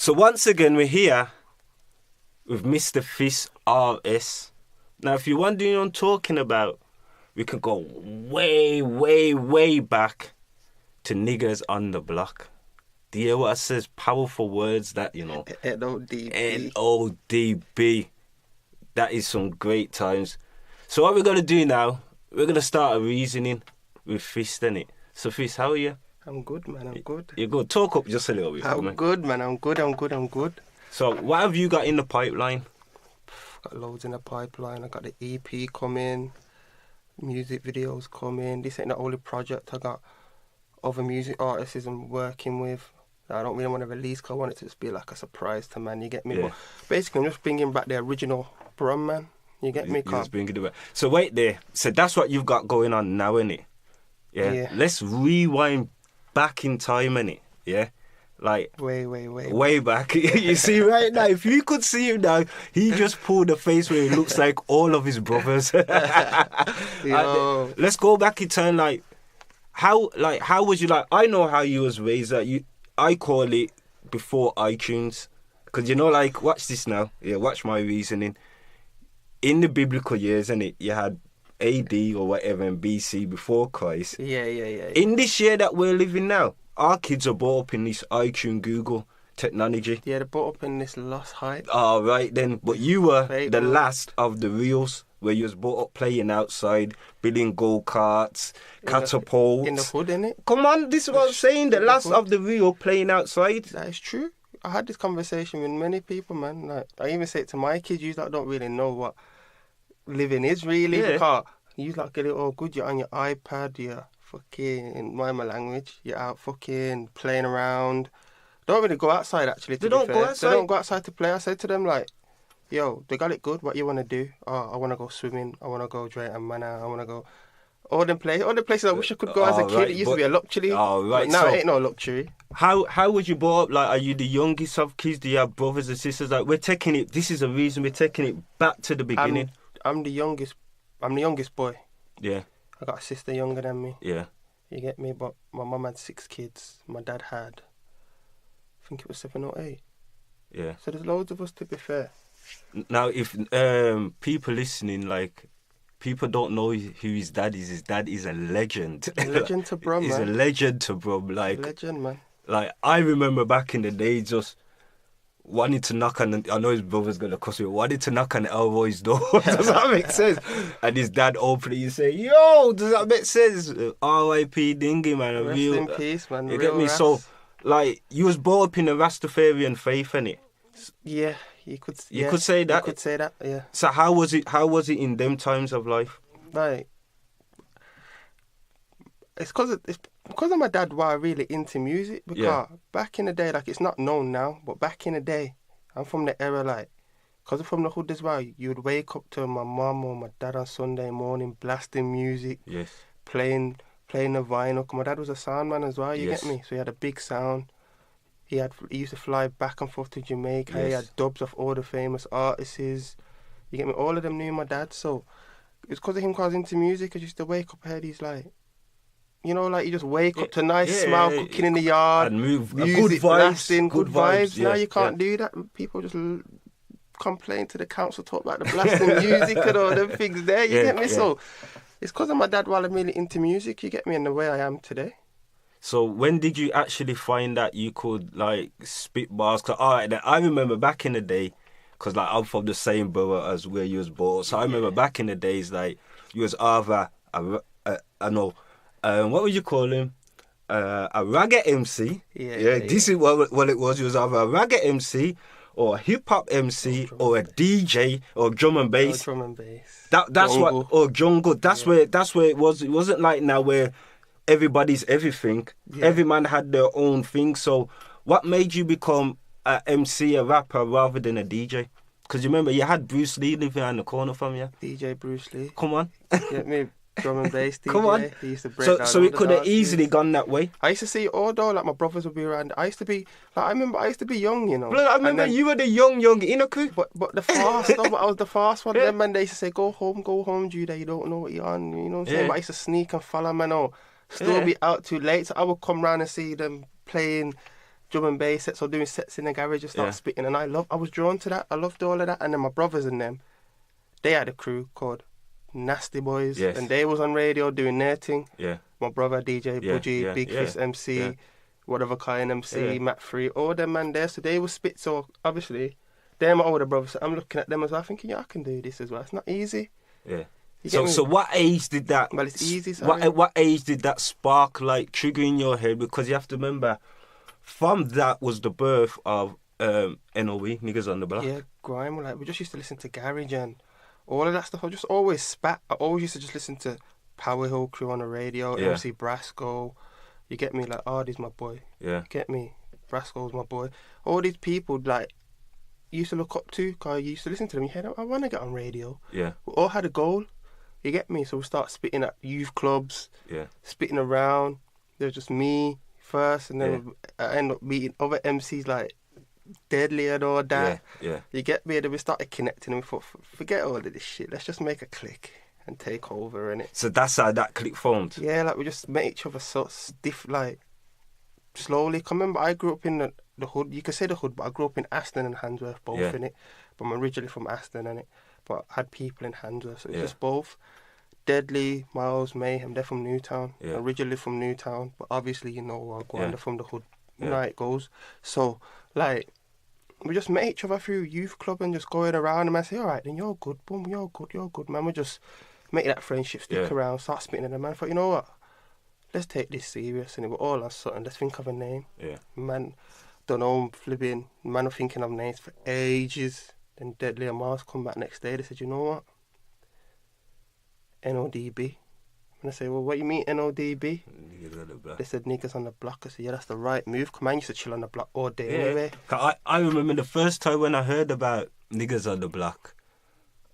So once again, we're here with Mr. Fist RS. Now, if you're wondering what I'm talking about, we can go way, way, way back to niggas on the block. Do you hear what I says? Powerful words that, you know. N.O.D.B. N.O.D.B. That is some great times. So what we're going to do now, we're going to start a reasoning with Fist, innit? So Fist, how are you? I'm good, man. I'm good. You're good. Talk up just a little bit. I'm good, man. I'm good. So what have you got in the pipeline? Got loads in the pipeline. I got the EP coming, music videos coming. This ain't the only project. I got other music artists I'm working with that I don't really want to release because I want it to just be like a surprise to man. You get me? Yeah. But basically, I'm just bringing back the original Brum, man. You get me? You're just bringing it back. So wait there. So that's what you've got going on now, innit? Yeah. Let's rewind back in time, innit? Yeah. Like way back. You see right now, if you could see him now, he just pulled a face where he looks like all of his brothers. Let's go back in time. Like how was you? Like, I know how you was raised. I call it before iTunes, because you know, like, watch this now. Yeah, watch my reasoning. In the biblical years, innit, you had AD or whatever and BC, before Christ. Yeah. In this year that we're living now, our kids are brought up in this iTunes, Google technology. Yeah, they're brought up in this lost hype. Oh, right then. But you were the last of the reels, where you was brought up playing outside, building go-karts, catapults. In the hood, innit? Come on, this is what I'm saying. The last of the reel playing outside. That is true. I had this conversation with many people, man. Like, I even say it to my kids, you like don't really know what living is really. Yeah. Because you like get it all good. You're on your iPad, you're fucking, in my language, you're out fucking playing around. Don't really go outside, actually, to be fair. Go outside? They don't go outside to play. I said to them, like, yo, they got it good. What you want to do? Oh, I want to go swimming. I want to go Drayton Manor. I want to go... All the places I wish I could go as a kid. It used to be a luxury. Oh, right. But now it ain't no luxury. How was you brought up? Like, are you the youngest of kids? Do you have brothers and sisters? Like, we're taking it... This is a reason we're taking it back to the beginning. I'm the youngest boy. Yeah. I got a sister younger than me. Yeah. You get me? But my mum had 6 kids. My dad had, I think it was 7 or 8. Yeah. So there's loads of us, to be fair. Now, if people listening, like, people don't know who his dad is a legend. A legend to Brum, He's man. a legend to Brum. Like, legend, man. Like, I remember back in the day, just wanted to knock on, I know his brother's going to cuss me, wanted to knock on Elroy's door. Does that make sense? And his dad opened it and say, yo, does that make sense? R.I.P. Dingy, man. Rest in peace, man. You get me? So, like, you was brought up in a Rastafarian faith, innit? Yeah, you could say that. You could say that, yeah. So how was it in them times of life? Like, it's because of my dad why I'm really into music. Because back in the day, like, it's not known now, but back in the day, I'm from the era, like, because I'm from the hood as well, you would wake up to my mum or my dad on Sunday morning blasting music, playing the vinyl. 'Cause my dad was a sound man as well, you get me? So he had a big sound. He used to fly back and forth to Jamaica. He had dubs of all the famous artists. You get me? All of them knew my dad. So it's because of him, 'cause I was into music. I used to wake up ahead. He's like, you know, like, you just wake up to nice smell, cooking in the yard, and move, music, good vibes, blasting, good vibes. Yeah, now you can't do that. People just complain to the council, talk about the blasting music and all them things there. You get me? So it's because of my dad while I'm really into music. You get me? In the way I am today. So when did you actually find that you could, like, spit bars? Cause, all right, I remember back in the day, because, like, I'm from the same borough as where you was born. So I remember back in the days, like, you was either what would you call him? A ragga MC. This is what it was. It was either a ragga MC or a hip hop MC or a DJ or drum and bass. Drum and bass. That's jungle. Jungle. That's where it was. It wasn't like now where everybody's everything. Yeah. Every man had their own thing. So what made you become a MC, a rapper, rather than a DJ? Because you remember you had Bruce Lee living around the corner from you. DJ Bruce Lee. Come on. Get me? Drum and bass DJ. Come on. He used to break down so it could have easily gone that way. I used to see it all though, like my brothers would be around. I used to be young, you know. I remember you were the young Inoku. But the fast though, I was the fast one. Them man, they used to say, go home, Judah, you don't know what you're on, you know what I'm saying? But I used to sneak and follow man, or still be out too late. So I would come round and see them playing drum and bass sets or doing sets in the garage and start spitting. And I was drawn to that. I loved all of that. And then my brothers and them, they had a crew called Nasty Boys. Yes. And they was on radio doing their thing. Yeah. My brother, DJ Budgie, Big Fist MC, whatever kind MC, Matt Free, all them man there. So they were spit. So obviously, they're my older brothers. So I'm looking at them as well, thinking, yeah, I can do this as well. It's not easy. Yeah. So what age did that? Well, it's easy. Sorry. What age did that spark like trigger in your head? Because you have to remember, from that was the birth of N.O.D.B, Niggas on the Block. Yeah, grime. Like we just used to listen to garage and all of that stuff. I just always spat. I always used to just listen to Power Hill Crew on the radio, MC Brasco. You get me? Like, Ardy's my boy. Yeah. You get me? Brasco's my boy. All these people like you used to look up to. Cause you used to listen to them. You head, I want to get on radio. Yeah. We all had a goal. You get me? So we start spitting at youth clubs. Yeah. Spitting around. There's just me first, and then I end up meeting other MCs like Deadly and all that. Yeah. You get me? And then we started connecting, and we thought, forget all of this shit. Let's just make a click and take over, innit? So that's how that click formed. Yeah, like we just met each other so stiff, like slowly. I remember I grew up in the hood. You could say the hood, but I grew up in Aston and Handsworth, both in it. But I'm originally from Aston, innit? But I had people in Handsworth, so it's just both. Deadly, Miles, Mayhem, they're from Newtown. Originally from Newtown, but obviously you know they're from the hood. You know how it goes. So, like, we just met each other through youth club and just going around and I say, all right, then you're good, boom, you're good, man. We just make that friendship stick around, start spitting at the man. I thought, you know what? Let's take this serious and we're all on something. Let's think of a name. Yeah. Man, don't know, flipping, man, I'm thinking of names for ages. Then Deadly and Miles come back next day. They said, you know what? N.O.D.B. And I say, well, what you mean N.O.D.B? They said niggas on the block. I said, yeah, that's the right move. Come on, I used to chill on the block all day anyway. I remember the first time when I heard about niggas on the block.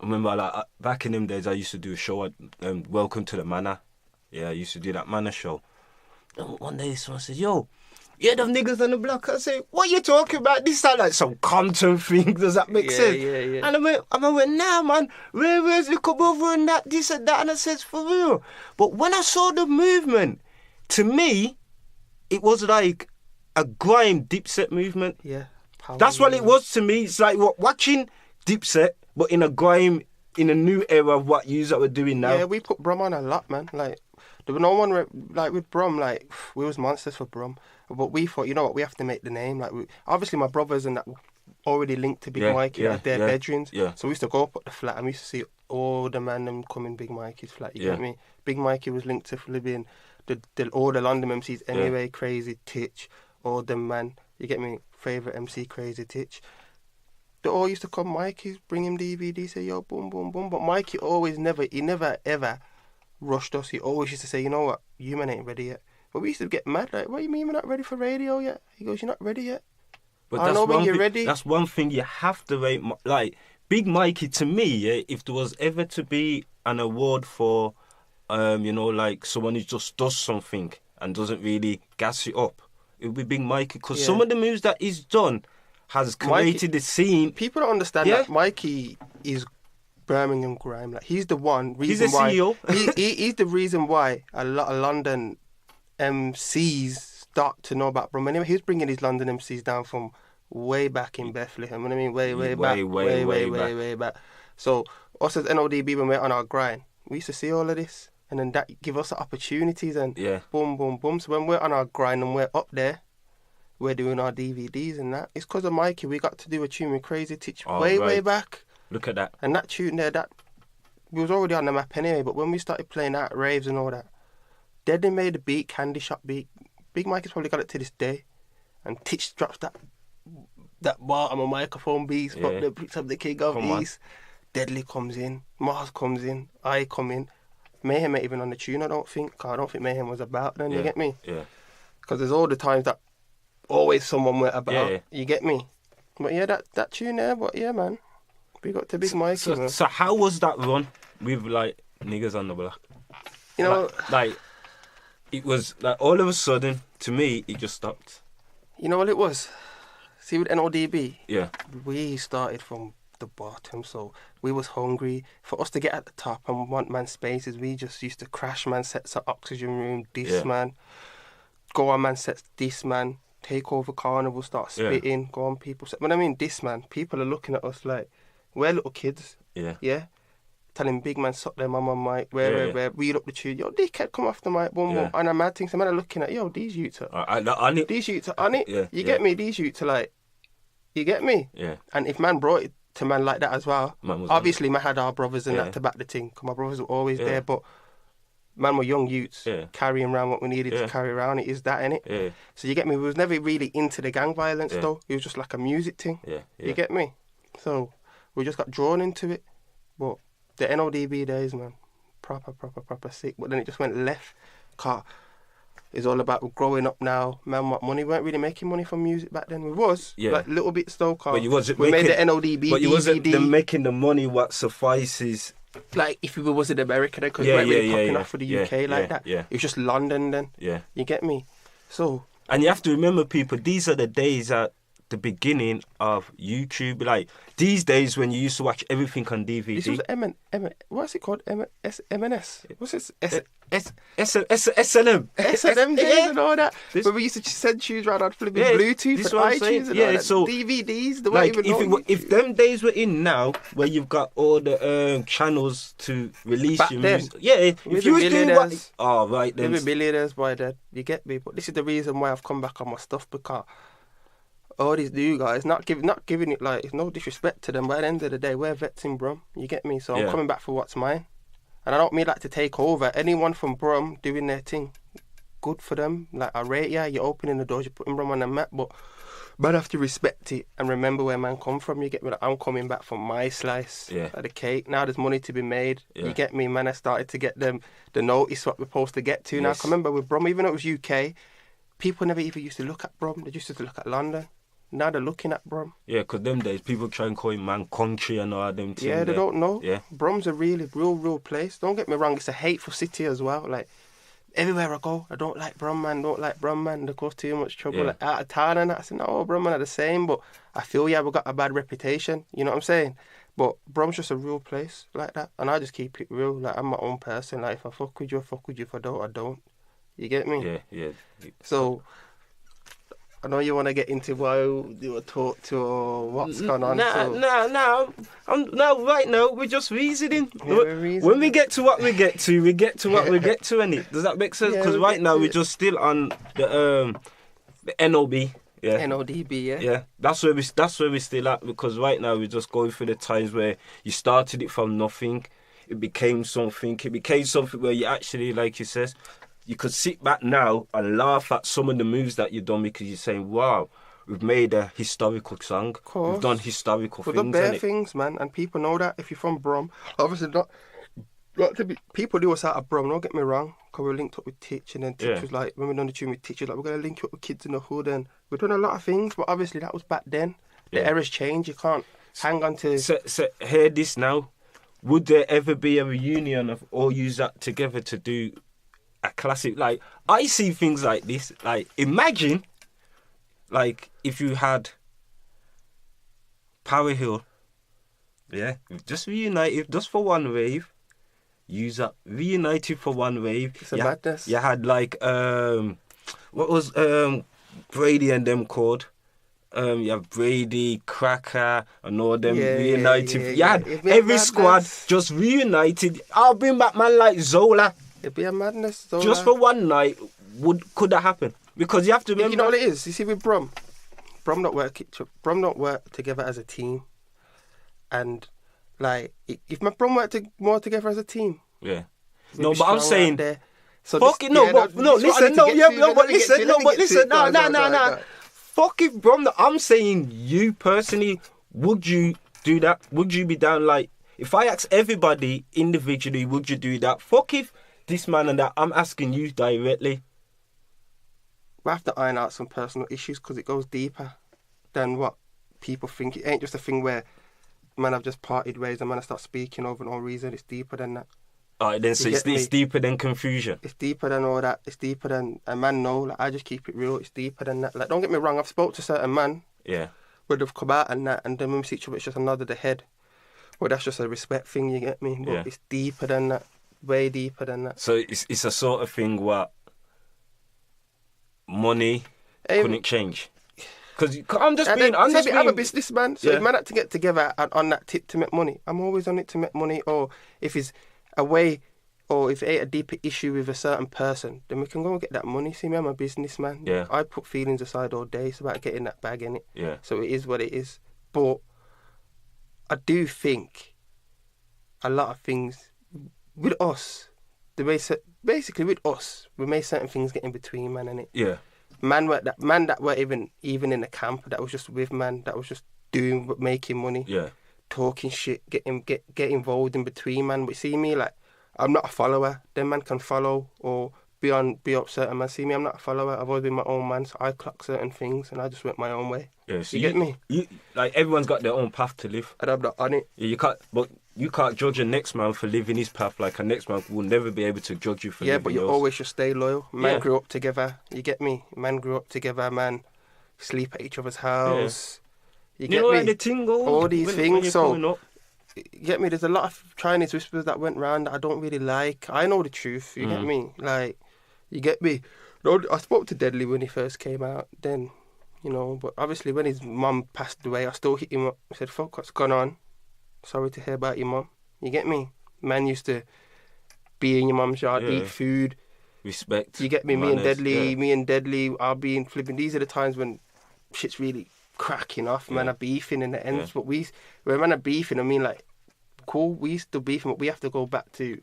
I remember like back in them days I used to do a show at Welcome to the Manor. Yeah, I used to do that Manor show. And one day someone said, yo, yeah, them niggas on the block. I say, what you talking about? This sound like some Compton thing. Does that make sense? Yeah. And I went, nah, man. Where's the come over and that, this and that? And I said, for real. But when I saw the movement, to me, it was like a grime Dipset movement. Yeah. That's what it was to me. It's like watching Dipset, but in a grime, in a new era of what yous that we're doing now. Yeah, we put Brum on a lot, man. Like, there was no one, like, with Brum, like, we was monsters for Brum. But we thought, you know what, we have to make the name. Like, obviously my brothers and that already linked to Big Mikey, like their bedrooms. Yeah. So we used to go up at the flat and we used to see all the man them coming Big Mikey's flat. You get me? Big Mikey was linked to flipping all the London MCs anyway. Crazy Titch, all them man. You get me? Favourite MC, Crazy Titch. They all used to come. Mikey's bring him DVD, say yo, boom, boom, boom. But Mikey never ever rushed us. He always used to say, you know what, you man ain't ready yet. But we used to get mad, like, what do you mean we're not ready for radio yet? He goes, you're not ready yet? But I know when you're ready. That's one thing you have to rate. Like, Big Mikey, to me, if there was ever to be an award for, you know, like someone who just does something and doesn't really gas it up, it would be Big Mikey. Because some of the moves that he's done has created the scene. People don't understand that Mikey is Birmingham grime. Like, he's the one reason he's a CEO. He's the reason why a lot of London MCs start to know about Brum. Anyway, he was bringing his London MCs down from way back in Bethlehem. You know what I mean? Way back. So us as N.O.D.B, when we're on our grind, we used to see all of this, and then that give us the opportunities and boom, boom, boom. So when we're on our grind and we're up there, we're doing our DVDs and that. It's because of Mikey. We got to do a tune with Crazy Titch way back. Look at that. And that tune there, that we was already on the map anyway. But when we started playing that at raves and all that, Deadly made a beat, Candy Shop beat. Big Mike has probably got it to this day. And Titch drops that bar on a microphone beat, picks up the king of East. Deadly comes in, Mars comes in, I come in. Mayhem ain't even on the tune, I don't think. Cause I don't think Mayhem was about then, you get me? Yeah. Because there's all the times that always someone went about, you get me? But yeah, that tune there, but yeah, man. We got to Big Mike. So how was that run with, like, niggas on the block? You know, like it was like all of a sudden, to me, it just stopped. You know what it was? See, with N.O.D.B, we started from the bottom, so we was hungry. For us to get at the top and want man spaces, we just used to crash man sets at Oxygen Room, man. Go on man sets, this man. takeover carnival, start spitting, go on people. But I mean, this man, people are looking at us like we're little kids. Yeah. Telling big man suck their mum on mic, where read up the tune. Yo, dickhead, come off the mic, boom, boom. And I'm mad things. The man are looking at, yo, these youths are these youths are on it. You get me? These youths are like, you get me? Yeah. And if man brought it to man like that as well, obviously man had our brothers and that to back the thing. Cause my brothers were always there, but man were young youths carrying around what we needed to carry around. It is that, innit? Yeah. So you get me? We was never really into the gang violence though. It was just like a music thing. Yeah. You get me? So we just got drawn into it. But the N.O.D.B days, man, proper sick. But then it just went left. Car it's all about growing up now. Man, what money? We weren't really making money from music back then. We was like little bits though. Car. But you wasn't. We made the N.O.D.B. But you wasn't making the money what suffices. Like if we was in America then, because we weren't really popping off for the UK like that. Yeah. It was just London then. Yeah. You get me? So. And you have to remember, people, these are the days at the beginning of YouTube. Like these days when you used to watch everything on DVD. This was what's it called? M&S. What's it? S&M days and all that. But we used to send tunes around on flipping Bluetooth and iTunes and all that. So DVDs. The like if them days were in now, where you've got all the channels to release back your music. If you was doing what? Oh right then. We were millionaires by then. You get me? But this is the reason why I've come back on my stuff, because all these new guys, not giving it like, it's no disrespect to them, but at the end of the day, we're vets in Brum. You get me? So I'm coming back for what's mine. And I don't mean like to take over. Anyone from Brum doing their thing, good for them. Like, I rate you're opening the doors, you're putting Brum on the map, but man have to respect it and remember where man come from. You get me? Like, I'm coming back from my slice of the cake. Now there's money to be made. You get me? Man, I started to get them the notice what we're supposed to get to. Now, I can remember with Brum, even though it was UK, people never even used to look at Brum. They just used to look at London. Now they're looking at Brum. Yeah, because them days people try and call him man country and all them things. Yeah, they don't know. Yeah. Brum's a really real place. Don't get me wrong, it's a hateful city as well. Like, everywhere I go, I don't like Brum, man. They cause too much trouble. Like, out of town and that. I said, no, Brum, man, are the same. But I feel, we got a bad reputation. You know what I'm saying? But Brum's just a real place like that. And I just keep it real. Like, I'm my own person. Like, if I fuck with you, I fuck with you. If I don't, I don't. You get me? Yeah. So I know you want to get into why you were taught to or what's going on. Right now we're just reasoning. When we get to what we get to, we get to what we get to, innit? Does that make sense? Because right now we're just still on the N.O.B. Yeah. N.O.D.B. Yeah. That's where we're still at, because right now we're just going through the times where you started it from nothing, it became something where you actually, like you says, you could sit back now and laugh at some of the moves that you've done, because you're saying, wow, we've made a historical song. We've done historical things. We've done bare things, man, and people know that. If you're from Brum, obviously not to be, people do us out of Brum, don't get me wrong, because we're linked up with Titch, and then Titch was like, when we done the tune with Titch, like, we're going to link you up with kids in the hood, and we've done a lot of things, but obviously that was back then. The era's changed, you can't hang on to... So hear this now. Would there ever be a reunion of all you that together to do a classic? Like, I see things like this. Like, imagine, like, if you had Power Hill, just reunited, just for one wave. Use up reunited for one wave. It's a madness. You had like what was Brady and them called? You have Brady, Cracker, and all them reunited. You had every squad just reunited. I'll bring back man like Zola. It'd be a madness. Zola. Just for one night, could that happen? Because you have to remember. You know what it is? You see with Brum don't work together as a team, and like if my Brum worked more together as a team. Yeah. No, but I'm saying. So fuck it, no, fuck if Brum. I'm saying you personally, would you do that? Would you be down? Like, if I ask everybody individually, would you do that? Fuck if this man and that. I'm asking you directly. We have to iron out some personal issues, because it goes deeper than what people think. It ain't just a thing where, man, I've just parted ways and man, I start speaking over no reason. It's deeper than that. Alright, then so it's deeper than confusion. It's deeper than all that. It's deeper than a man know. Like, I just keep it real. It's deeper than that. Like, don't get me wrong. I've spoke to certain man. Yeah. Where they've come out and that, and then when we see each other, it's just a nod of the head. Well, that's just a respect thing. You get me? But it's deeper than that. Way deeper than that. So it's a sort of thing where money. couldn't change. Because I'm just being... I'm a businessman, so Yeah. if man had to get together and on that tip to make money, I'm always on it to make money. Or if it's a way, or if it ain't a deeper issue with a certain person, then we can go and get that money. See me, I'm a businessman. Yeah. I put feelings aside all day. It's about getting that bag, innit? Yeah. So it is what it is. But I do think a lot of things with us, basically with us, we made certain things get in between, man, innit? Yeah. Man that were even in the camp, that was just with man, that was just making money, Yeah. talking shit, get involved in between, man. But see me, like, I'm not a follower. Them man can follow or be up certain man. See me, I'm not a follower. I've always been my own man, so I clock certain things and I just went my own way. Yeah, so you get me? Like, everyone's got their own path to live. And I'm not on it. Yeah, you can't judge a next man for living his path. Like, a next man will never be able to judge you for living yours. Yeah, but you always should stay loyal. Man Yeah. grew up together. You get me? Man grew up together, man. Sleep at each other's house. You get know, me? like the thing goes, All these when things. you're So, coming up. you get me? There's a lot of Chinese whispers that went round that I don't really like. I know the truth. You get me? Like, you get me? No, I spoke to Deadly when he first came out. Then, you know, but obviously when his mum passed away, I still hit him up. I said, "Fuck, what's gone on? Sorry to hear about your mum." You get me? Man used to be in your mum's yard, eat food. Respect. You get me? Manners, Me and Deadly, I'll be in flipping. These are the times when shit's really cracking off. Man are beefing in the ends. But when man are beefing, I mean, like, cool, we still beefing, but we have to go back to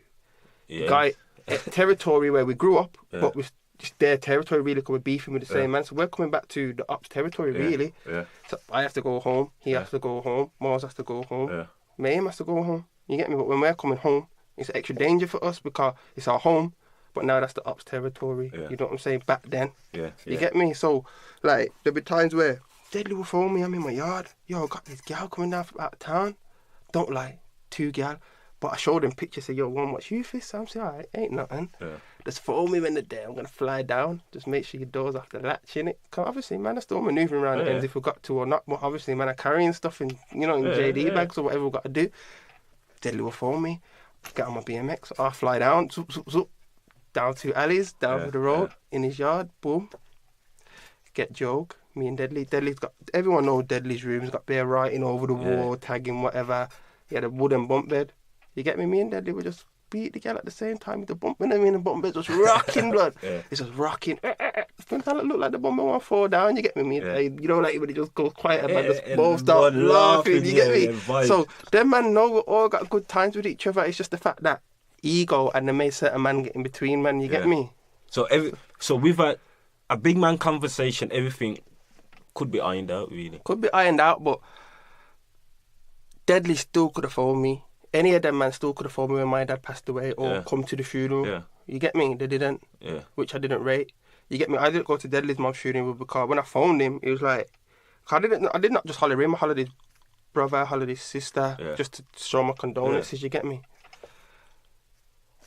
territory where we grew up, but we're just their territory, really, because we're beefing with the same man. So we're coming back to the ops territory, really. Yeah. So I have to go home, he has to go home, Mars has to go home, Mayhem has to go home. You get me? But when we're coming home, it's extra danger for us because it's our home, but now that's the ops territory. Yeah. You know what I'm saying? Back then. Yeah. You get me? So, like, there'll be times where Deadly will phone me, I'm in my yard. Yo, I got this gal coming down from out of town. Don't lie, 2 gal. But I showed him pictures, say, yo, one, what's you fist? I'm saying, alright, ain't nothing. Yeah. Just phone me when the day I'm going to fly down. Just make sure your door's off the latch, innit? Because obviously, man, I'm still manoeuvring around the ends if we got to or not. But obviously, man, I'm carrying stuff in, you know, in JD bags or whatever we got to do. Deadly will phone me. Get on my BMX. I fly down, zoop, zoop, zoop, down 2 alleys, down the road, in his yard, boom. Get joke. Me and Deadly. Deadly's got, everyone knows Deadly's room. He's got bare writing over the wall, tagging whatever. He had a wooden bunk bed. You get me? Me and Deadly were just beat the girl at the same time with the bump. When I mean the bump bed was rocking, blood. It's just rocking. Sometimes it look like the bump bed won't fall down. You get me? You know, like when it just goes quiet, man, just both start laughing. You get me? So them man know we all got good times with each other. It's just the fact that ego and the may certain man get in between, man. You get me? So we've had a big man conversation. Everything could be ironed out, really. Could be ironed out, but Deadly still could have phoned me. Any of them man still could have phoned me when my dad passed away or come to the funeral. Yeah. You get me? They didn't. Yeah. Which I didn't rate. You get me? I didn't go to Deadly's mum's funeral because when I phoned him, it was like, I did not just holler him, I hollered his brother, I hollered his sister, just to show my condolences, you get me?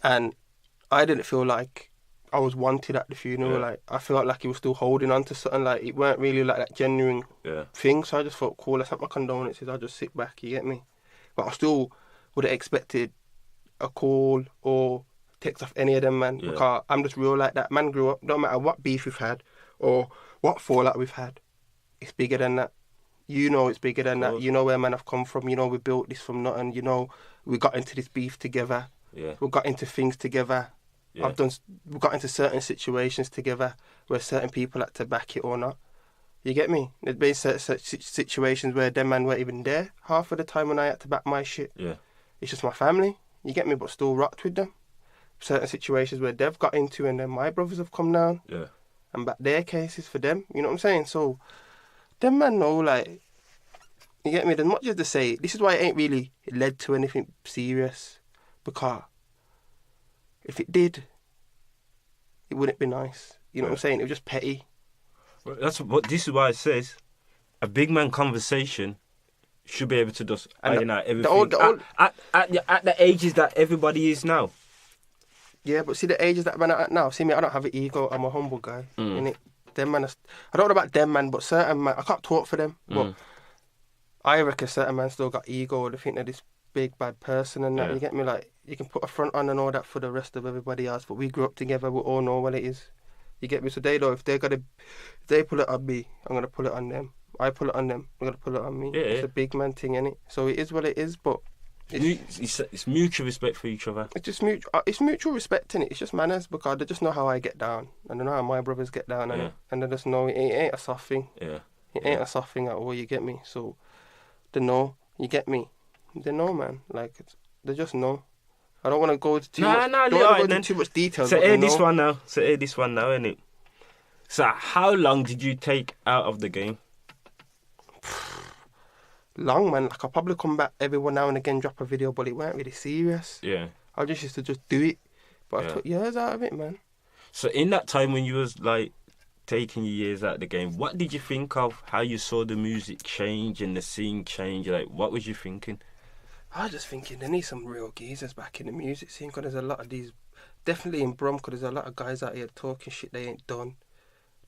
And I didn't feel like I was wanted at the funeral. Like, I felt like he was still holding on to something. Like, it weren't really like that genuine thing. So I just thought, cool, let's have my condolences. I'll just sit back, you get me? But I still would have expected a call or text off any of them, man. Because I'm just real like that. Man grew up, no matter what beef we've had or what fallout we've had, it's bigger than that. You know it's bigger than that. You know where man have come from. You know we built this from nothing. You know we got into this beef together. We got into things together. We got into certain situations together where certain people had to back it or not. You get me? There's been certain situations where them man weren't even there half of the time when I had to back my shit. It's just my family. You get me? But still rocked with them. Certain situations where they've got into and then my brothers have come down. And back their cases for them. You know what I'm saying? So, them man know, like, you get me? There's much as to say, this is why it ain't really led to anything serious. Because if it did, it wouldn't be nice. You know what I'm saying? It was just petty. Well, this is why it says a big man conversation should be able to just iron out everything. At the ages that everybody is now. Yeah, but see the ages that man are at now. See me, I don't have an ego. I'm a humble guy. Innit? Them man, I don't know about them man, but certain man, I can't talk for them. But I reckon certain man still got ego. They think they're this big bad person and that. You get me? Like, you can put a front on and all that for the rest of everybody else, but we grew up together. We all know what it is. You get me? So they know if they pull it on me, I'm gonna pull it on them. I pull it on them, I'm gonna pull it on me. Yeah, It's yeah. a big man thing, innit? So it is what it is, but It's mutual respect for each other. it's just mutual. It's mutual respect in it. It's just manners because they just know how I get down, and they know how my brothers get down, Yeah. and they just know it ain't a soft thing. Yeah. It ain't a soft thing at all. You get me? So they know. You get me? They know, man. Like they just know. I don't want to go into too much. Don't want to go into too much detail. So hear this one now. Innit? So how long did you take out of the game? Long, man. Like I probably come back every now and again, drop a video, but it weren't really serious. Yeah. I just used to just do it, but Yeah. I took years out of it, man. So in that time when you was like taking your years out of the game, what did you think of how you saw the music change and the scene change? Like, what was you thinking? I was just thinking there need some real geezers back in the music scene because there's a lot of these, definitely in Brum, because there's a lot of guys out here talking shit they ain't done.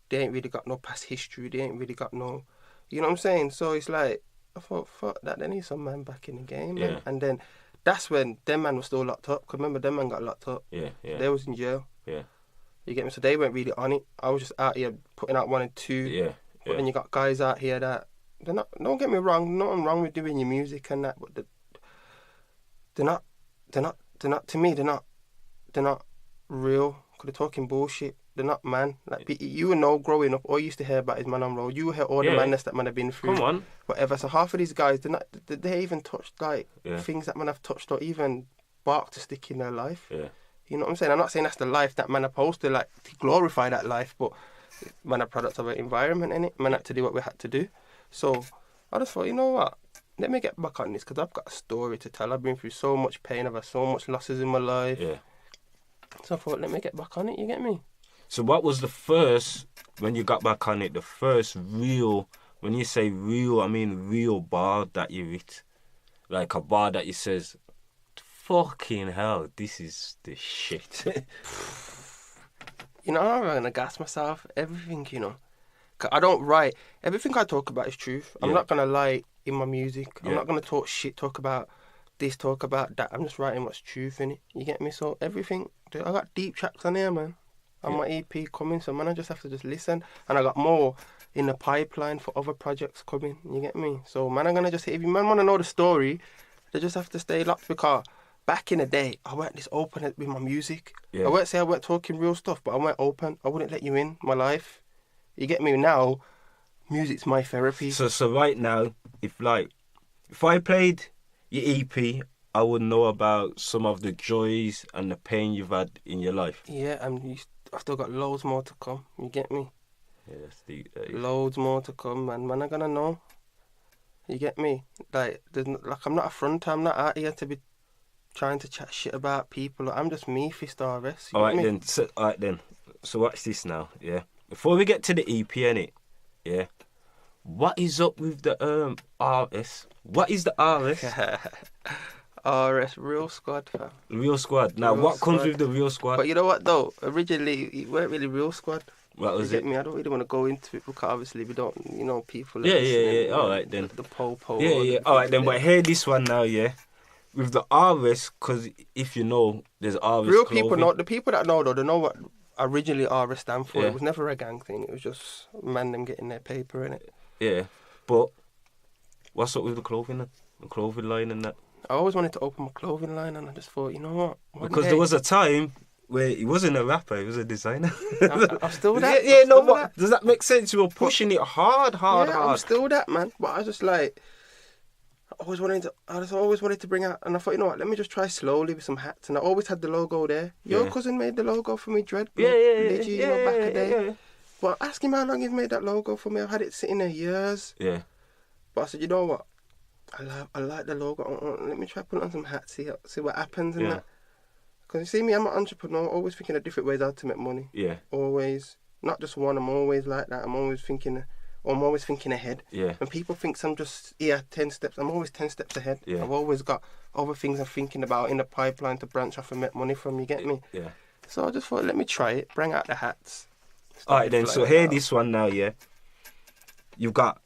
They ain't really got no past history. They ain't really got no, you know what I'm saying? So it's like, I thought, fuck that, there need some man back in the game, man. Yeah. And then that's when them man was still locked up. Because remember, them man got locked up. Yeah, yeah. They was in jail. Yeah. You get me? So they weren't really on it. I was just out here putting out 1 and 2. Yeah. But then you got guys out here that, they're not, don't get me wrong, nothing wrong with doing your music and that, but they're not, to me, they're not real. Because they're talking bullshit. They're not man. Like, you know, growing up, all you used to hear about is man on road. You hear all the madness that man have been through. Come on. Whatever. So half of these guys, they even touched, like, things that man have touched or even barked to stick in their life. Yeah. You know what I'm saying? I'm not saying that's the life that man are supposed to, like, to glorify that life, but man are products of an environment, innit? Man had to do what we had to do. So I just thought, you know what? Let me get back on this because I've got a story to tell. I've been through so much pain. I've had so much losses in my life. Yeah. So I thought, let me get back on it. You get me? So what was the first, when you got back on it, the first real, when you say real, I mean real bar that you hit? Like a bar that you says, fucking hell, this is the shit. You know, I'm not going to gas myself. Everything, you know. 'Cause I don't write. Everything I talk about is truth. I'm not going to lie in my music. I'm not going to talk shit, talk about this, talk about that. I'm just writing what's truth in it. You get me? So everything, dude, I got deep tracks on here, man. On my EP coming, so man, I just have to just listen. And I got more in the pipeline for other projects coming. You get me? So man, I'm gonna just, if you man want to know the story, they just have to stay locked because back in the day, I weren't this open with my music. Yeah. I won't say I weren't talking real stuff, but I weren't open. I wouldn't let you in my life. You get me? Now, music's my therapy. So right now, if I played your EP, I would know about some of the joys and the pain you've had in your life. Yeah, and I've still got loads more to come. You get me? Yeah, that's deep. Loads more to come, man. Man, I'm gonna know. You get me? Like, I'm not a fronter. I'm not out here to be trying to chat shit about people. I'm just me, Fist RS. All right then. So watch this now. Yeah. Before we get to the EP, innit? Yeah. What is up with the RS? What is the RS? RS, Real Squad, fam. Real Squad. Now, what comes with the Real Squad? But you know what, though? Originally, it weren't really Real Squad. What was you it? Get me? I don't really want to go into it because obviously we don't, people. Yeah. All right then. The po-po. Yeah. All right then. But hear this one now, yeah. With the RS, because if you know, there's RS Real clothing. people know. The people that know, though, they know what originally RS stand for. Yeah. It was never a gang thing. It was just man them getting their paper in it. Yeah. But what's up with the clothing then? The clothing line and that? I always wanted to open my clothing line, and I just thought, you know what? Because there was a time where he wasn't a rapper, he was a designer. I'm still that. Yeah, no, what? Does that make sense? You were pushing it hard. I'm still that, man. But I just like, I just always wanted to bring out, and I thought, you know what? Let me just try slowly with some hats, and I always had the logo there. Your cousin made the logo for me, Dread. Yeah. Back a day. Yeah. But ask him how long he's made that logo for me. I've had it sitting there years. Yeah. But I said, you know what? I like the logo. Let me try put it on some hats, see what happens and that. Because you see me, I'm an entrepreneur, always thinking of different ways how to make money. Yeah. Always. Not just one, I'm always like that. I'm always thinking ahead. Yeah. When people think I'm just, 10 steps, I'm always 10 steps ahead. Yeah. I've always got other things I'm thinking about in the pipeline to branch off and make money from, you get me? Yeah. So I just thought, let me try it, bring out the hats. Alright then, so hear this one now, yeah. You've got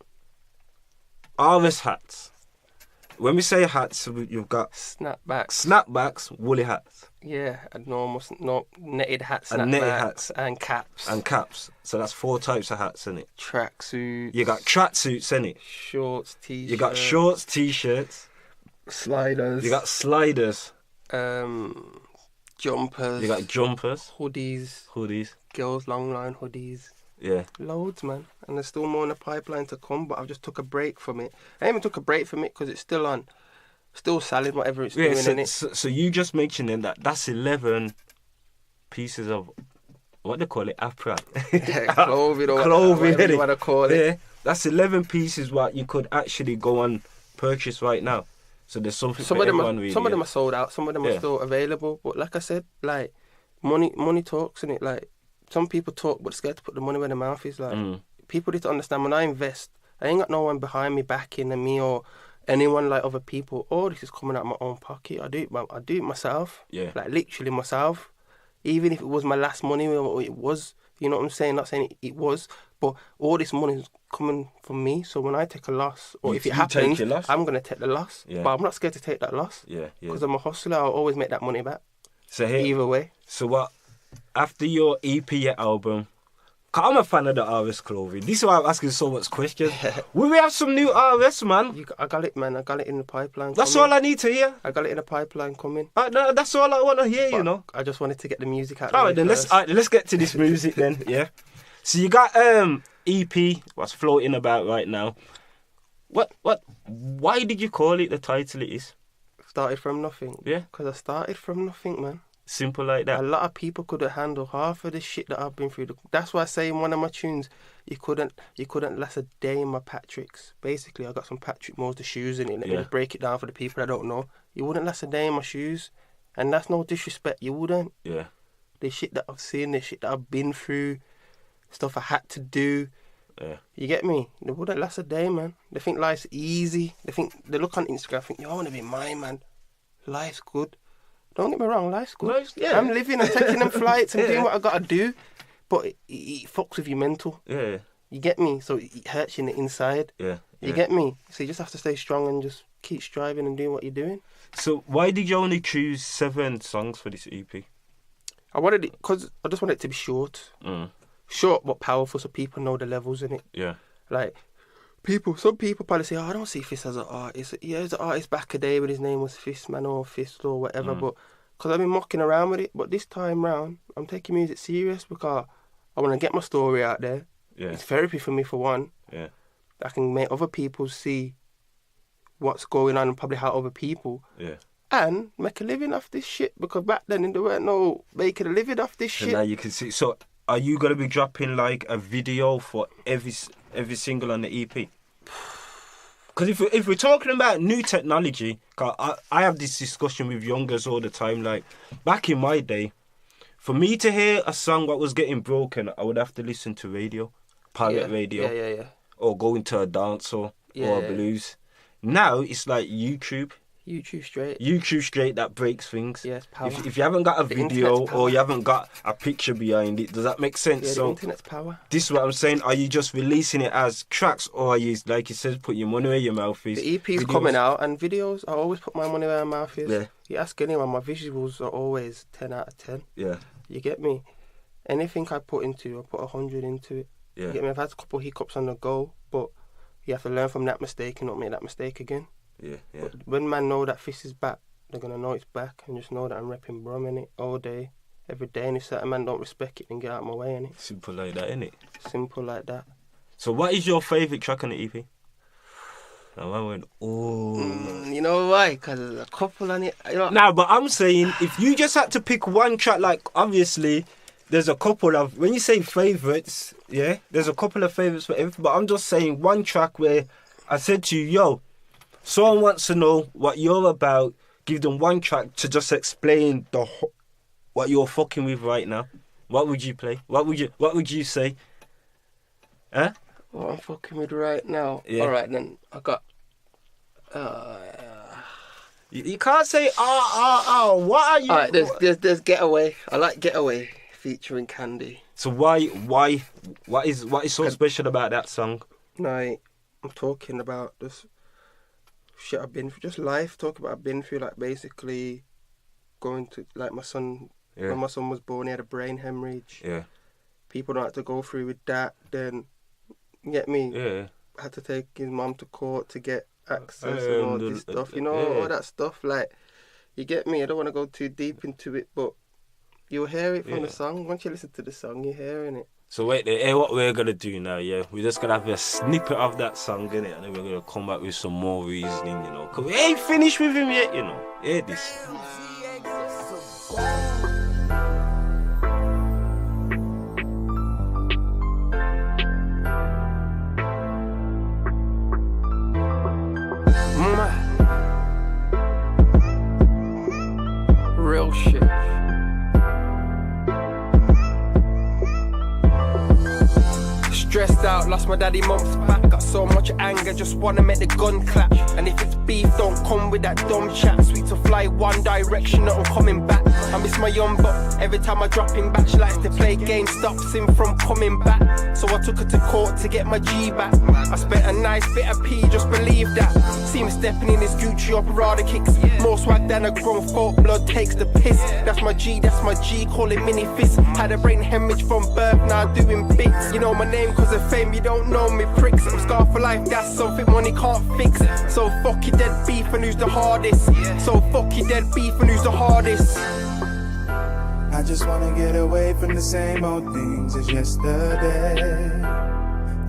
RS hats. when we say hats, you've got snapbacks, woolly hats. Yeah, a normal, netted hats, and netted hats and caps. And caps. So that's 4 types of hats, innit? Tracksuits. You got tracksuits, innit? Shorts, t-shirts. You got shorts, t-shirts. Sliders. You got sliders. Jumpers. You got jumpers. Hoodies. Girls' long line hoodies. Yeah. Loads, man. And there's still more in the pipeline to come, but I've just took a break from it. I even took a break from it because it's still on. Still selling whatever it's doing, innit? So you just mentioning that's 11 pieces of, what they call it, apparel. Yeah, clothing or whatever you want to call it. Yeah, that's 11 pieces what you could actually go and purchase right now. So there's something for everyone, really. Some of them are sold out, some of them are still available. But like I said, like, money talks, innit? Like, some people talk but scared to put the money where their mouth is. Like, people need to understand, when I invest, I ain't got no one behind me backing me or anyone like other people. Oh, this is coming out of my own pocket. I do it myself. Yeah. Like, literally myself. Even if it was my last money, or it was, you know what I'm saying? Not saying it was, but all this money is coming from me. So when I take a loss, or if it happens, I'm going to take the loss. Yeah. But I'm not scared to take that loss. Yeah. Because I'm a hustler. I'll always make that money back. So here, either way. So what, after your EP, your album, cause I'm a fan of the RS clothing. This is why I'm asking so much questions. Will we have some new RS, man? I got it, man. I got it in the pipeline. That's all I need to hear. I got it in the pipeline coming. No, that's all I want to hear, you know. I just wanted to get the music out. All right, then let's get to this music then. Yeah. So you got EP, what's floating about right now. Why did you call it the title it is? Started from nothing. Yeah. Because I started from nothing, man. Simple like that. A lot of people couldn't handle half of the shit that I've been through. That's why I say in one of my tunes, you couldn't last a day in my Patrick's. Basically, I got some Patrick Moore's the shoes in it. Let me just break it down for the people that don't know. You wouldn't last a day in my shoes, and that's no disrespect. You wouldn't. Yeah. The shit that I've seen, the shit that I've been through, stuff I had to do. Yeah. You get me? They wouldn't last a day, man. They think life's easy. They look on Instagram, think, yo, I want to be mine, man. Life's good. Don't get me wrong, life's good. I'm living and taking them flights and doing what I gotta do, but it fucks with your mental. Yeah. You get me? So it hurts you in the inside. Yeah. You get me? So you just have to stay strong and just keep striving and doing what you're doing. So why did you only choose 7 songs for this EP? I wanted it because I just wanted it to be short. Short but powerful, so people know the levels in it. Yeah. Like, some people probably say, oh, I don't see Fist as an artist. Yeah, he's an artist back a day when his name was Fistman or Fist or whatever, but because I've been mocking around with it. But this time round, I'm taking music serious because I want to get my story out there. Yeah. It's therapy for me, for one. Yeah. I can make other people see what's going on and probably how other people. Yeah. And make a living off this shit, because back then there weren't no making a living off this shit. So now you can see. So are you going to be dropping like a video for every single on the EP? Because if we're talking about new technology, I have this discussion with youngers all the time. Like, back in my day, for me to hear a song that was getting broken, I would have to listen to pirate radio. Yeah. Or go into a dance or a blues. Now it's like YouTube straight that breaks things. Yes, power. If you haven't got a video or you haven't got a picture behind it, does that make sense? Yeah, the internet's power. This is what I'm saying. Are you just releasing it as tracks, or are you, like you said, put your money where your mouth is? The EP's coming out, and videos, I always put my money where my mouth is. Yeah. You ask anyone, my visuals are always 10 out of 10. Yeah. You get me? Anything I put into, I put 100 into it. Yeah. You get me? I've had a couple of hiccups on the go, but you have to learn from that mistake and not make that mistake again. Yeah. But when man know that Fist is back, they're going to know it's back, and just know that I'm repping Brum in it all day, every day. And if certain man don't respect it, then get out of my way, innit? Simple like that, innit? Simple like that. So what is your favourite track on the EP? And I went, you know why? Because there's a couple on it. You know, nah, but I'm saying, if you just had to pick one track, like, obviously, there's a couple of, when you say favourites, yeah, there's a couple of favourites for everything, but I'm just saying one track where I said to you, yo, someone wants to know what you're about, give them one track to just explain what you're fucking with right now. What would you play? What would you say? Huh? What I'm fucking with right now? Yeah. Alright then, I got... You can't say, what are you... Alright, there's Getaway. I like Getaway, featuring Candy. So why, what is so special about that song? No, I'm talking about this shit I've been through, just life. Talk about I've been through, like basically going to like my son. Yeah. When my son was born, he had a brain hemorrhage. Yeah. People don't have to go through with that. Then, you get me? Yeah. Had to take his mum to court to get access and all this stuff. You know, all that stuff. Like, you get me? I don't want to go too deep into it, but you'll hear it from the song. Once you listen to the song, you're hearing it. So wait, what we're gonna do now, yeah? We're just gonna have a snippet of that song, innit? And then we're gonna come back with some more reasoning, you know? Cause we ain't finished with him yet, you know? Hear this. Real shit. Stressed out, lost my daddy months back. Got so much anger, just wanna make the gun clap. And if it's beef, don't come with that dumb chat. Sweet to fly one direction, not coming back. I miss my young but every time I drop him back, she likes to play games, stops him from coming back. So I took her to court to get my G back. I spent a nice bit of P, just believe that. See him stepping in his Gucci operator kicks. More swag than a grown folk, blood takes the piss. That's my G, call it mini fist. Had a brain hemorrhage from birth, now doing bits. You know my name cause of fame, you don't know me pricks. I'm scarred for life, that's something money can't fix. So fuck your dead beef and who's the hardest. So fuck your dead beef and who's the hardest. I just wanna get away from the same old things as yesterday.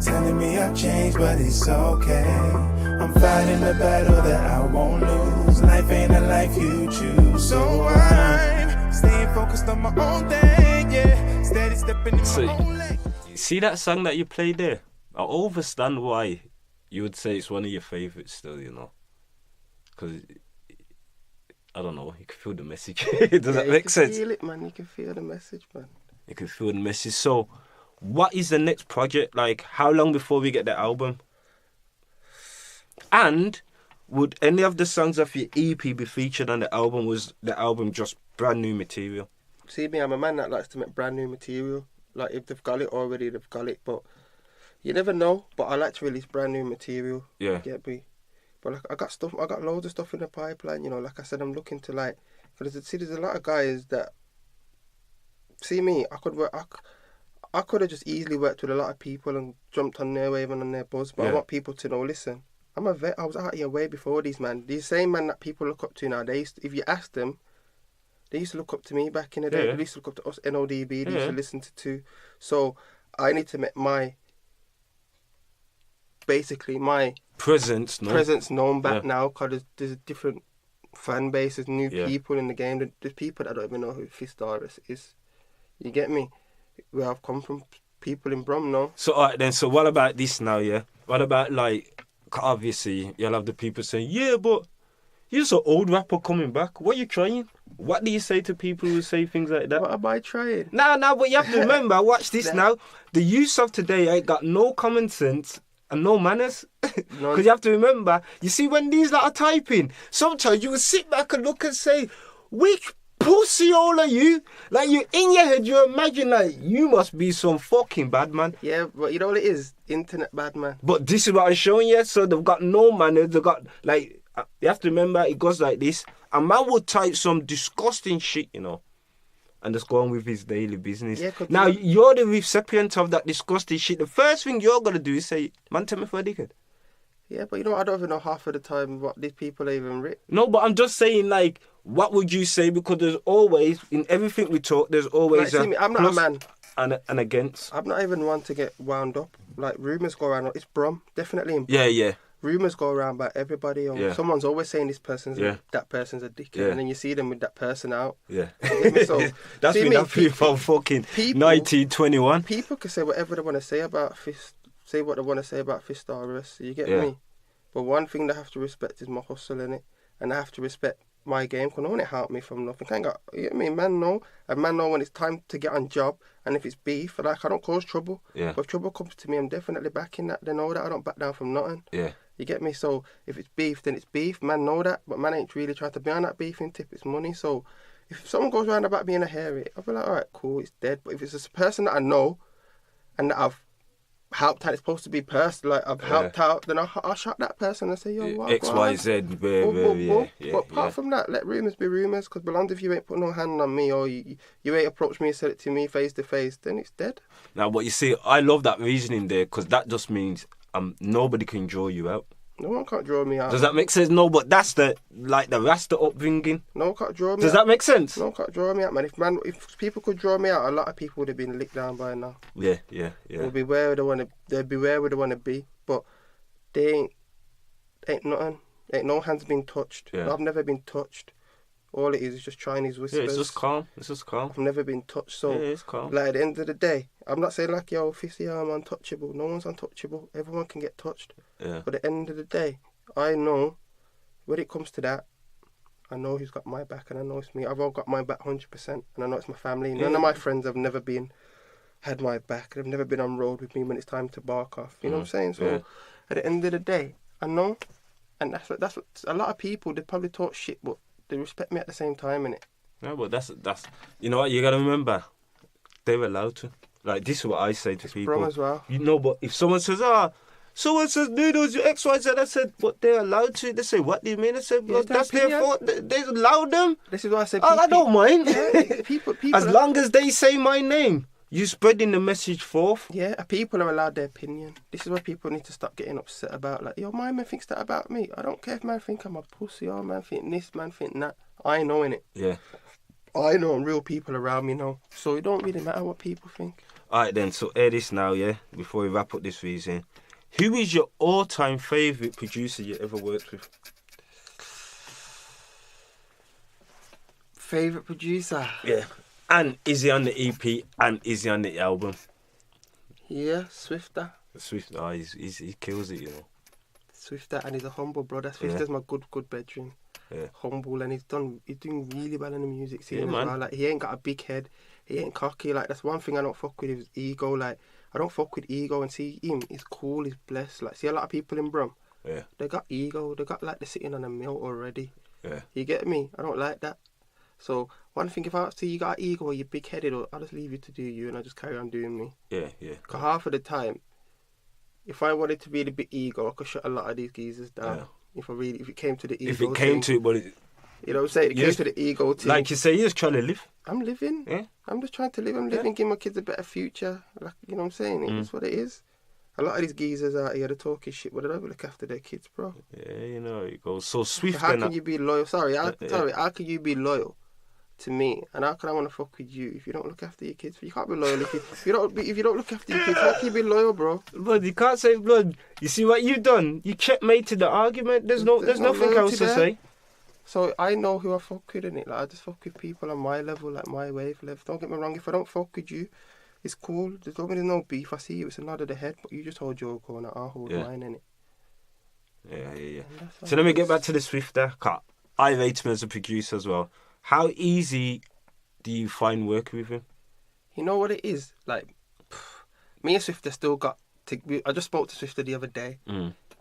Telling me I've changed, but it's okay. I'm fighting the battle that I won't lose. Life ain't a life you choose, so I'm staying focused on my own thing, yeah. Steady stepping in my own lane. See that song that you played there? I understand why you would say it's one of your favourites still, you know. Because, I don't know, you can feel the message. Does that make sense? You can feel it, man. You can feel the message, man. You can feel the message. So, what is the next project? Like, how long before we get the album? And would any of the songs of your EP be featured on the album? Was the album just brand new material? See me, I'm a man that likes to make brand new material. Like, if they've got it already, they've got it. But you never know. But I like to release brand new material. Yeah. Get me? But like, I got loads of stuff in the pipeline. You know, like I said, I'm looking to like, because there's a lot of guys that see me. I could have just easily worked with a lot of people and jumped on their wave and on their buzz. But I want people to know. Listen, I'm a vet. I was out here way before these man. These same man that people look up to now. If you ask them. They used to look up to me back in the day. They used to look up to us, N.O.D.B. They used to listen to. So I need to make my presence known back now, because there's different fan bases, new people in the game. There's people that don't even know who Fistaris is. You get me? Where I've come from, people in Brum know. So alright then, so what about this now, yeah? What about, like, obviously you'll have the people saying, yeah, but you're so old rapper coming back. What are you trying? What do you say to people who say things like that? What am I trying? No, but you have to remember, watch this now. The youth of today ain't got no common sense and no manners. Because you have to remember, you see when these lot are typing, sometimes you will sit back and look and say, which pussy all are you? Like, you in your head, you imagine like you must be some fucking bad man. Yeah, but you know what it is? Internet bad man. But this is what I'm showing you. So they've got no manners. They've got, like, you have to remember, it goes like this. A man would type some disgusting shit, you know, and just go on with his daily business. Yeah, now, you're the recipient of that disgusting shit. The first thing you're going to do is say, man, tell me for a dickhead. Yeah, but you know, I don't even know half of the time what these people are even written. No, but I'm just saying, like, what would you say? Because there's always, in everything we talk, there's always like, I'm not a man. And against. I'm not even one to get wound up. Like, rumours go around. It's Brum, definitely. Yeah. Rumours go around about everybody. Someone's always saying that person's a dickhead, and then you see them with that person out. Yeah. So, that's been happening from fucking 1921. People can say whatever they want to say about Fistaris. You get me? But one thing they have to respect is my hustle, innit? And I have to respect my game, because no one help me from nothing. You get me? Man know when it's time to get on job, and if it's beef, like, I don't cause trouble. Yeah. But if trouble comes to me, I'm definitely backing that. They know that I don't back down from nothing. Yeah. You get me? So if it's beef, then it's beef. Man know that, but man ain't really trying to be on that beefing tip. It's money. So if someone goes around about being a hairy, I'll be like, all right, cool, it's dead. But if it's a person that I know and that helped out. It's supposed to be personal. Like I've helped out. Then I'll shout that person and say, yo, what? X, Y, Z. But apart from that, let rumours be rumours. Because belong if you ain't put no hand on me or you ain't approached me and said it to me face to face, then it's dead. Now, what you see, I love that reasoning there because that just means nobody can draw you out. No one can't draw me out. Does that make sense? No, but that's the Rasta upbringing. No one can't draw me out. Does that make sense? No one can't draw me out, man. If people could draw me out, a lot of people would have been licked down by now. Yeah. They'll be where they want to be, but they ain't nothing. Ain't no hands been touched. Yeah. I've never been touched. All it is just Chinese whispers. Yeah, it's just calm. I've never been touched. So, it's calm. like at the end of the day, I'm not saying like, yo, 50, I'm untouchable. No one's untouchable. Everyone can get touched. Yeah. But at the end of the day, I know when it comes to that, I know who's got my back and I know it's me. I've all got my back 100%, and I know it's my family. None of my friends have never had my back. They've never been on road with me when it's time to bark off. You know what I'm saying? So at the end of the day, I know, and that's what a lot of people, they probably talk shit, but they respect me at the same time, innit? No, but that's you know what you gotta remember, they're allowed to. Like this is what I say to people. Bro as well. You know, but if someone says Noodles, you X, Y, Z, I said, but they're allowed to. They say, what do you mean? I said, well, that's their fault. They allow them. This is why I said. I don't mind. People as long as they say my name, you spreading the message forth. Yeah, people are allowed their opinion. This is what people need to stop getting upset about. Like, yo, my man thinks that about me. I don't care if man think I'm a pussy or man think this, man think that. I know, innit? Yeah. I know, and real people around me know. So it don't really matter what people think. Alright then, so air this now, yeah? Before we wrap up this reason. Who is your all-time favourite producer you ever worked with? Favourite producer? Yeah. And is he on the EP and is he on the album? Yeah, Swifter. Swifter, he kills it, you know. Swifter, and he's a humble brother. Swifter's my good bedroom. Yeah. Humble, and he's doing really well in the music scene as well. Like, he ain't got a big head. He ain't cocky. Like, that's one thing I don't fuck with is ego. Like, I don't fuck with ego, and see him, he's cool, he's blessed. Like, see a lot of people in Brum, they got ego. They got like they're sitting on a mill already. Yeah. You get me? I don't like that. So one thing, if I see you got ego or you're big headed, I'll just leave you to do you and I just carry on doing me. Yeah. Because half of the time, if I wanted to be the big ego, I could shut a lot of these geezers down. Yeah. If it came to the ego. If it came to it, but you know what I'm saying? It came to the ego thing. Like you say, you're just trying to live. I'm living. Yeah. I'm just trying to live. I'm living, give my kids a better future. Like, you know what I'm saying? It's what it is. A lot of these geezers out here, they're talking shit, but they don't look after their kids, bro. Yeah, you know, it goes so swift. So how can you be loyal? How can you be loyal to me? And how can I want to fuck with you if you don't look after your kids? You can't be loyal if you don't look after your kids. How can you be loyal, bro? Blood, you can't say blood. You see what you've done? You checkmated the argument. There's nothing else to say. So I know who I fuck with, innit? Like, I just fuck with people on my level, like my wavelength. Don't get me wrong, if I don't fuck with you, it's cool. There's no beef. I see you, it's a nod of the head, but you just hold your corner, I'll hold mine, innit? Yeah. So let me get back to the Swifter. I rate him as a producer as well. How easy do you find working with him? You know what it is? Like, me and Swifter still got to... I just spoke to Swifter the other day.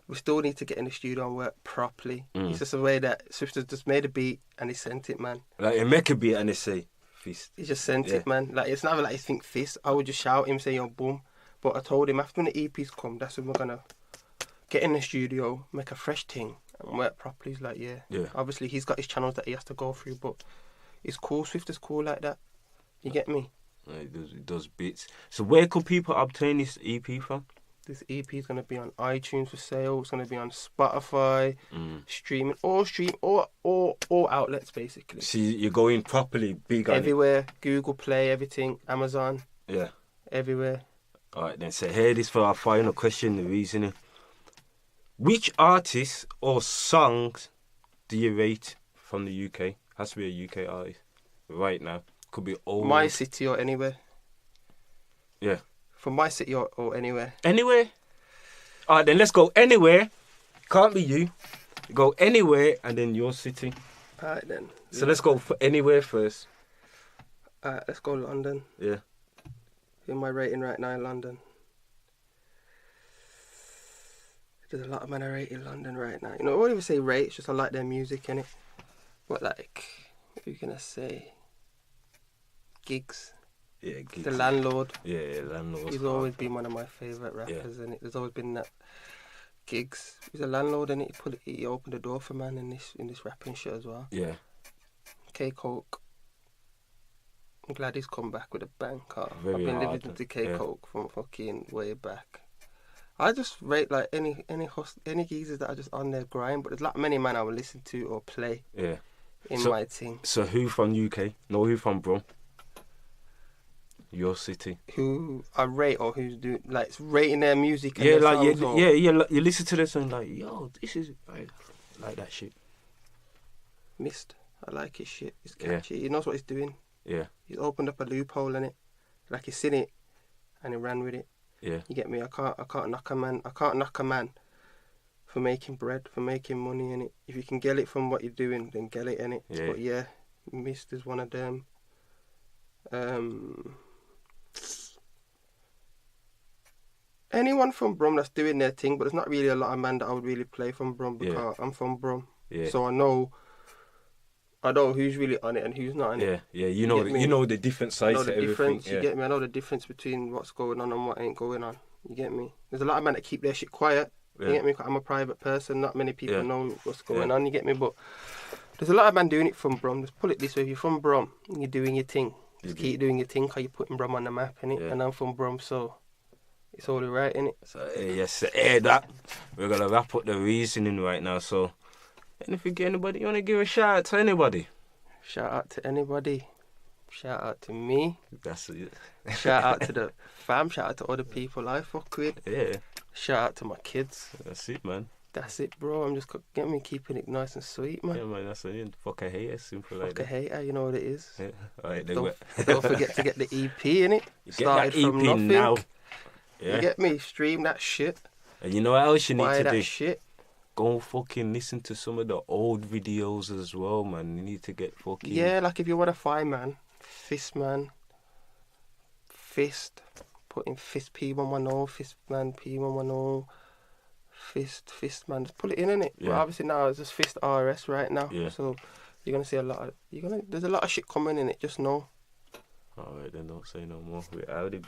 We still need to get in the studio and work properly. It's just a way that Swifter's just made a beat and he sent it, man. Like, he make a beat and they say, fist. He just sent it, man. Like, it's never like he think fist. I would just shout him, say, yo, boom. But I told him, after when the EPs come, that's when we're going to get in the studio, make a fresh thing and work properly. He's like, yeah. Obviously, he's got his channels that he has to go through, but it's cool. Swifter's cool like that. You get me? Yeah, it does bits. So where could people obtain this EP from? This EP is going to be on iTunes for sale. It's going to be on Spotify, streaming, all outlets, basically. So you're going properly big on everywhere. Google Play, everything. Amazon. Yeah. Everywhere. All right, then. So here this for our final question, the reasoning. Which artists or songs do you rate from the UK? Has to be a UK artist right now. Could be old. My city or anywhere. Yeah. From my city or anywhere. Anywhere? All right, then let's go anywhere. Can't be you. Go anywhere and then your city. All right, then. So let's go for anywhere first. All right, let's go London. Yeah. In my rating right now in London. There's a lot of men I rate in London right now. You know, I won't even say rate, it's just I like their music, innit? But like, what are you going to say? Gigs. Yeah, The Landlord. Yeah, Landlord. He's always been one of my favourite rappers, and there's always been that gigs. He's a landlord, and he opened the door for man in this rapping shit as well. Yeah. K Coke. I'm glad he's come back with a bang. I've Very been hard, living to K Coke from fucking way back. I just rate like any geezers that are just on their grind, but there's not many man I will listen to or play. Yeah. In my team. So who from UK? No, who from Brum? Your city. Who I rate or who's doing like rating their music? And yeah, their like songs you listen to this and like, yo, this is like that shit. Mist. I like his shit. It's catchy. He knows what he's doing. Yeah. He's opened up a loophole in it. Like he's seen it and he ran with it. Yeah. You get me? I can't knock a man. I can't knock a man for making bread, for making money in it. If you can get it from what you're doing, then get it in it. Yeah. But yeah, Mist is one of them. Anyone from Brum that's doing their thing, but there's not really a lot of man that I would really play from Brum because I'm from Brum. Yeah. So I know who's really on it and who's not on it. Yeah, you know the different sides I know to the everything. difference. You get me? I know the difference between what's going on and what ain't going on. You get me? There's a lot of men that keep their shit quiet. You get me? 'Cause I'm a private person. Not many people know what's going on. You get me? But there's a lot of men doing it from Brum. Just put it this way: if you're from Brum and you're doing your thing, just keep doing your thing, 'cause you're putting Brum on the map, innit? Yeah. And I'm from Brum, so it's all right, innit? So yes, that we're gonna wrap up the reasoning right now. So, and if you get anybody, you wanna give a shout out to anybody? Shout out to anybody. Shout out to me. That's it. Shout out to the fam. Shout out to other people I fuck with. Yeah. Shout out to my kids. That's it, man. That's it, bro. I'm just keeping it nice and sweet, man. Yeah, man. That's it. Fuck a hater, simple like that. Fuck a hater, you know what it is. Yeah. All right, don't forget to get the EP in it. Started from nothing. Now. Yeah. You get me? Stream that shit. And you know what else you need to that do? Shit. Go fucking listen to some of the old videos as well, man. You need to get fucking... Yeah, like if you want to find, man. Fist, put in Fist P110, Fist man P110, Fist man, just put it in it. Yeah. But obviously now it's just Fist RS right now. Yeah. So you're gonna see there's a lot of shit coming in it, just know. Alright then, don't say no more. We're out of it.